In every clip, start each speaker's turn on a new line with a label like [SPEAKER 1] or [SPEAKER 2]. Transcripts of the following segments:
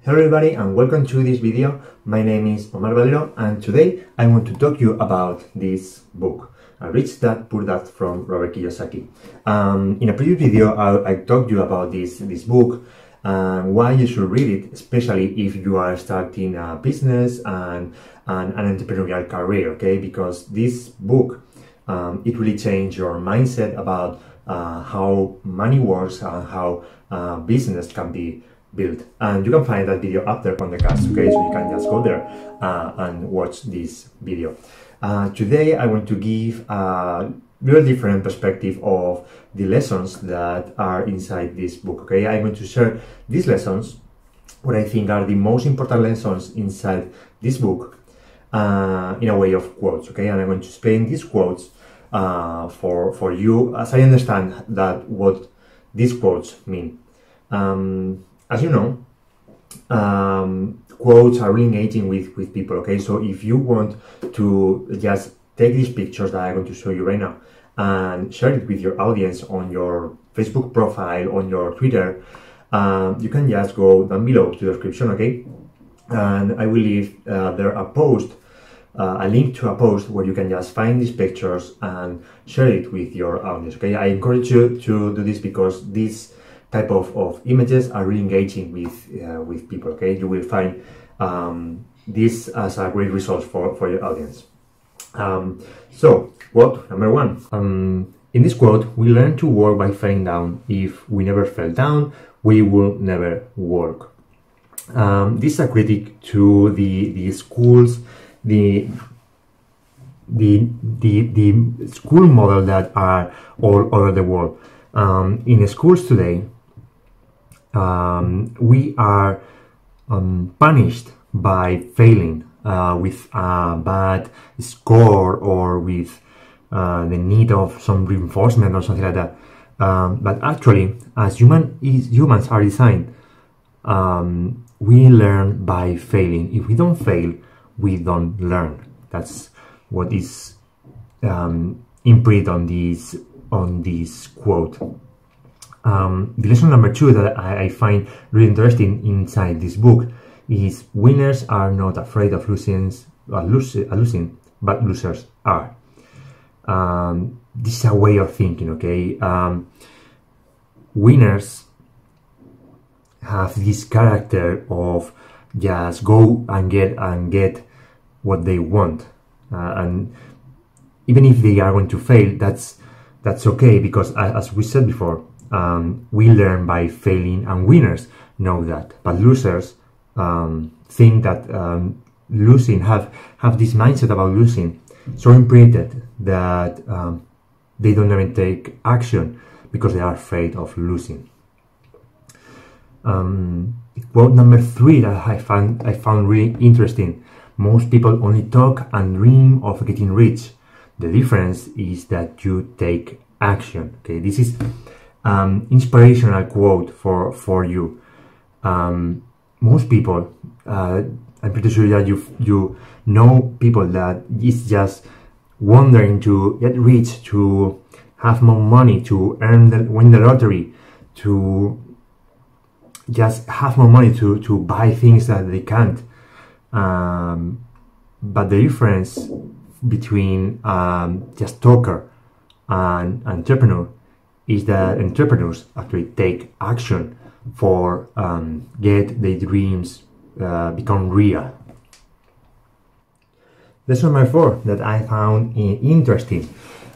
[SPEAKER 1] Hello everybody and welcome to this video. My name is Omar Valero and today I want to talk to you about this book, Rich Dad Poor Dad from Robert Kiyosaki. In a previous video I talked to you about this book and why you should read it, especially if you are starting a business and an entrepreneurial career, okay? Because this book, it really changed your mindset about how money works and how business can be built. And you can find that video up there on the cast, okay? So you can just go there and watch this video. Today I want to give a very different perspective of the lessons that are inside this book, okay? I'm going to share these lessons, what I think are the most important lessons inside this book in a way of quotes, okay? And I'm going to explain these quotes for you as I understand that what these quotes mean. As you know, quotes are really engaging with people, okay? So if you want to just take these pictures that I'm going to show you right now and share it with your audience on your Facebook profile, on your Twitter, you can just go down below to the description, okay? And I will leave there a link to a post where you can just find these pictures and share it with your audience, okay? I encourage you to do this because these type of images are really engaging with people, okay? You will find this as a great resource for your audience. So, quote number one. In this quote, we learn to work by falling down. If we never fell down, we will never work. This is a critique to the schools, the school model that are all over the world. In schools today, we are punished by failing with a bad score or with the need of some reinforcement or something like that. But actually, as humans are designed, we learn by failing. If we don't fail, we don't learn. That's what is imprinted on this quote. The lesson number two that I find really interesting inside this book is winners are not afraid of losing, but losers are. This is a way of thinking, okay? Winners have this character of just go and get what they want, and even if they are going to fail, that's okay, because as we said before, we learn by failing, and winners know that. But losers think that losing, have this mindset about losing so imprinted that they don't even take action because they are afraid of losing. Quote number three that I found really interesting. Most people only talk and dream of getting rich. The difference is that you take action. Okay, this is inspirational quote for you. Most people, I'm pretty sure that you know people that is just wondering to get rich, to have more money, to win the lottery, to just have more money to buy things that they can't. But the difference between just talker and entrepreneur is that entrepreneurs actually take action for get their dreams become real. Lesson number four that I found interesting.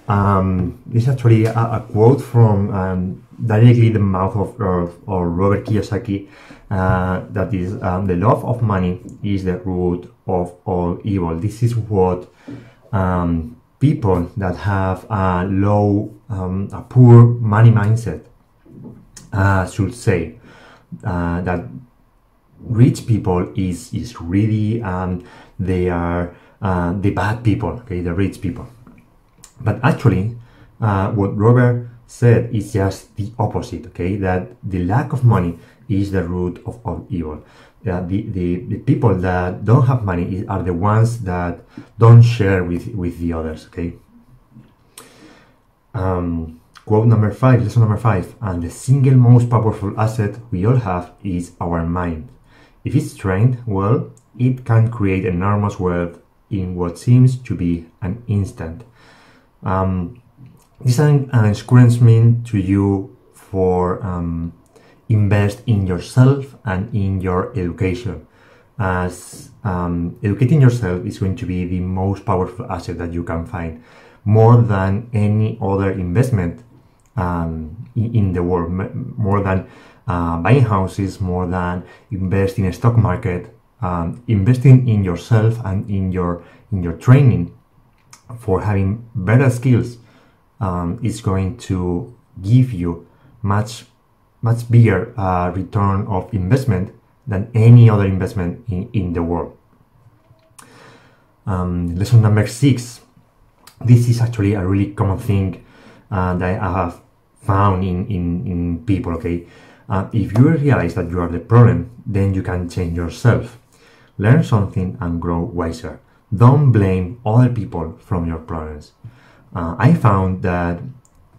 [SPEAKER 1] This is actually a quote from directly the mouth of Robert Kiyosaki. That is, the love of money is the root of all evil. This is what people that have a poor money mindset should say. That rich people is really they are the bad people, okay, the rich people. But actually, what Robert said is just the opposite, okay, that the lack of money is the root of all evil. The people that don't have money are the ones that don't share with the others, okay. Quote number five, lesson number five, and the single most powerful asset we all have is our mind. if it's trained well, it can create enormous wealth in what seems to be an instant. This is an encouragement to you for invest in yourself and in your education, as educating yourself is going to be the most powerful asset that you can find, more than any other investment in the world, more than buying houses, more than investing in a stock market. Investing in yourself and in your training for having better skills is going to give you much bigger return of investment than any other investment in the world. Lesson number 6. This is actually a really common thing that I have found in people. Okay, if you realize that you are the problem, then you can change yourself. Learn something and grow wiser. Don't blame other people from your problems. I found that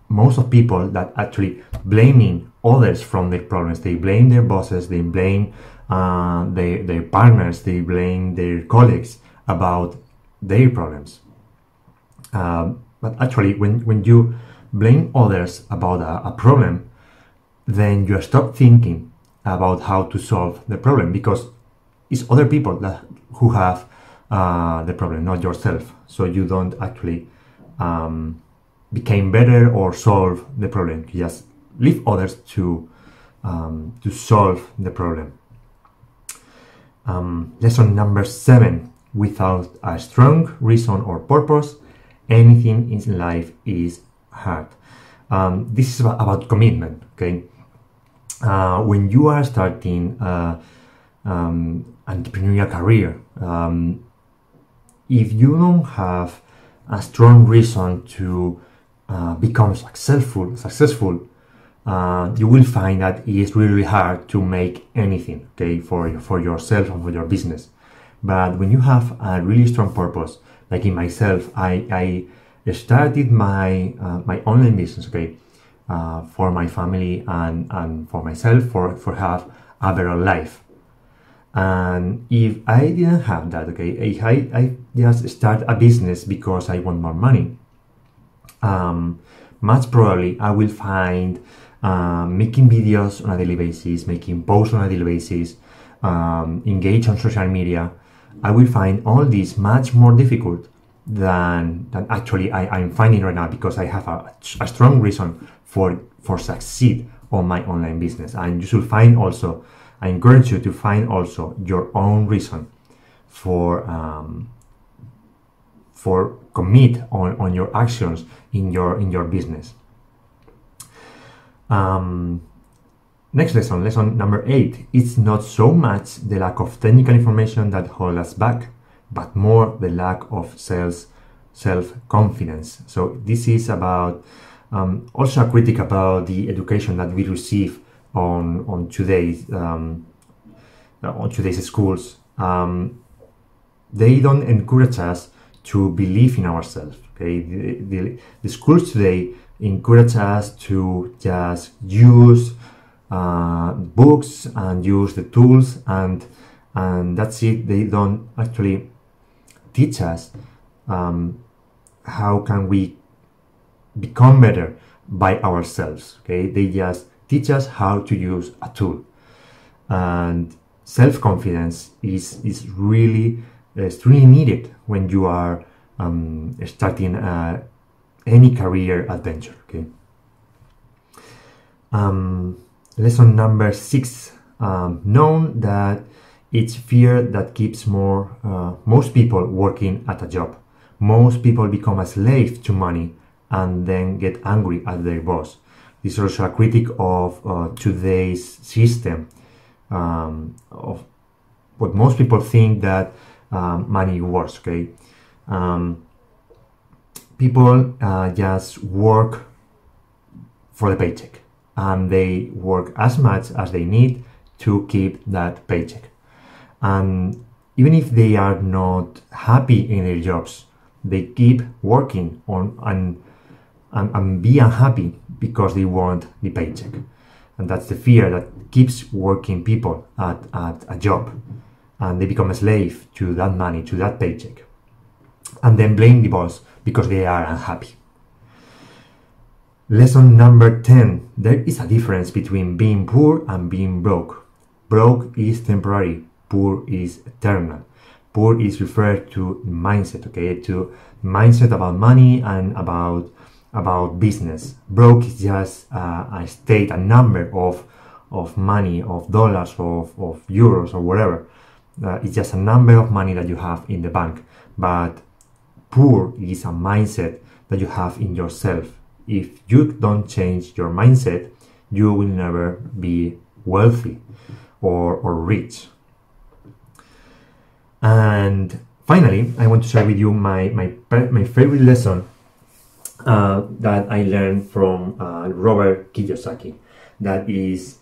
[SPEAKER 1] most of people that actually blaming others from their problems, they blame their bosses, they blame their partners, they blame their colleagues about their problems. But actually, when you blame others about a problem, then you stop thinking about how to solve the problem, because it's other people who have the problem, not yourself. So you don't actually become better or solve the problem. You just leave others to solve the problem. Lesson number 7. Without a strong reason or purpose, anything in life is hard. This is about commitment. Okay, when you are starting entrepreneurial career, if you don't have a strong reason to become successful, you will find that it is really hard to make anything, okay, for yourself and for your business. But when you have a really strong purpose, like in myself, I started my online business, okay, for my family and for myself, for have a better life. And if I didn't have that, okay, if I just start a business because I want more money, much probably I will find making videos on a daily basis, making posts on a daily basis, engage on social media, I will find all this much more difficult than actually I'm finding right now, because I have a strong reason for succeed on my online business. And you should find also, I encourage you to find also your own reason for commit on your actions in your business. Next lesson number 8. It's not so much the lack of technical information that holds us back, but more the lack of self-confidence. So this is about also a critic about the education that we receive on today's schools. They don't encourage us to believe in ourselves. Okay, the schools today encourage us to just use books and use the tools, and that's it. They don't actually teach us how can we become better by ourselves. Okay, they just teach us how to use a tool, and self-confidence is really extremely needed when you are starting any career adventure. Okay. Lesson number 6. Know that it's fear that keeps most people working at a job. Most people become a slave to money and then get angry at their boss. This is also a critic of today's system, of what most people think that money works. Okay, people just work for the paycheck, and they work as much as they need to keep that paycheck. And even if they are not happy in their jobs, they keep working on and be unhappy because they want the paycheck. And that's the fear that keeps working people at a job, and they become a slave to that money, to that paycheck, and then blame the boss because they are unhappy. Lesson number 10. There is a difference between being poor and being broke. Broke is temporary, poor is eternal. Poor is referred to mindset, okay, to mindset about money and about business. Broke is just a state, a number of money, of dollars, of euros, or whatever. It's just a number of money that you have in the bank. But poor is a mindset that you have in yourself. If you don't change your mindset, you will never be wealthy or rich. And finally, I want to share with you my favorite lesson that I learned from Robert Kiyosaki. That is,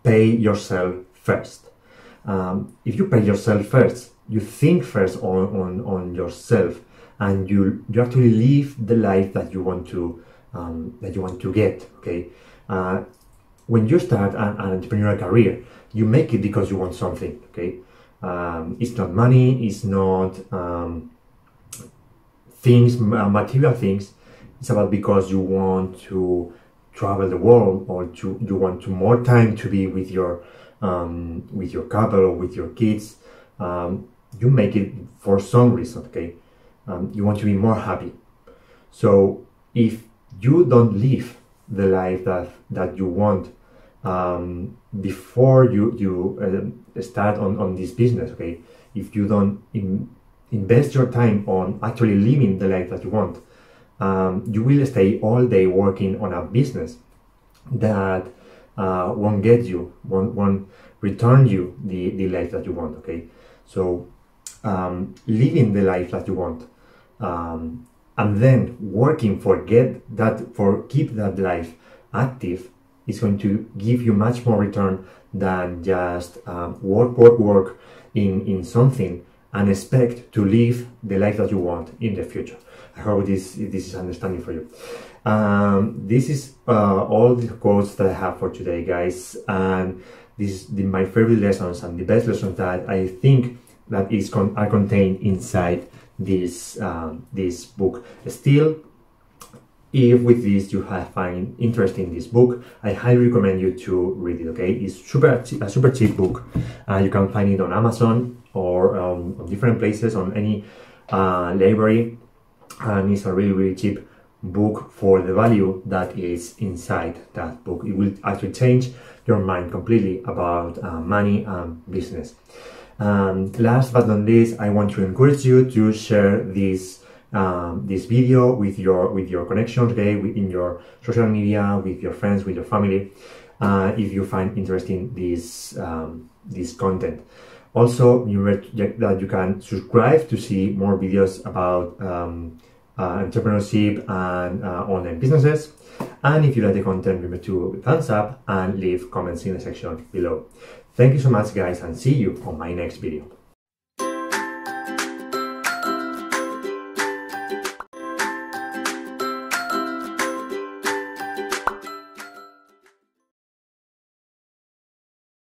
[SPEAKER 1] pay yourself first. If you pay yourself first, you think first on yourself, and you actually live the life that you want to get. Okay, when you start an entrepreneurial career, you make it because you want something. Okay, it's not money, it's not material things. It's about because you want to travel the world, or you want more time to be with your couple or with your kids. You make it for some reason. Okay, you want to be more happy. So if you don't live the life that you want before you start on this business, okay, if you don't invest your time on actually living the life that you want, you will stay all day working on a business that won't return you the life that you want. Okay, so living the life that you want, and then working keep that life active, is going to give you much more return than just work in something and expect to live the life that you want in the future. I hope this is understanding for you. This is all the quotes that I have for today, guys, and this is my favorite lessons and the best lessons that I think that are contained inside this book. Still, if with this you have find interest in this book, I highly recommend you to read it. Okay, it's a super cheap book. You can find it on Amazon or on different places, on any library, and it's a really cheap book for the value that is inside that book. It will actually change your mind completely about money and business. Last but not least, I want to encourage you to share this video with your connections, okay, in your social media, with your friends, with your family, if you find interesting this content. Also, remember that you can subscribe to see more videos about entrepreneurship and online businesses. And if you like the content, remember to thumbs up and leave comments in the section below. Thank you so much, guys, and see you on my next video.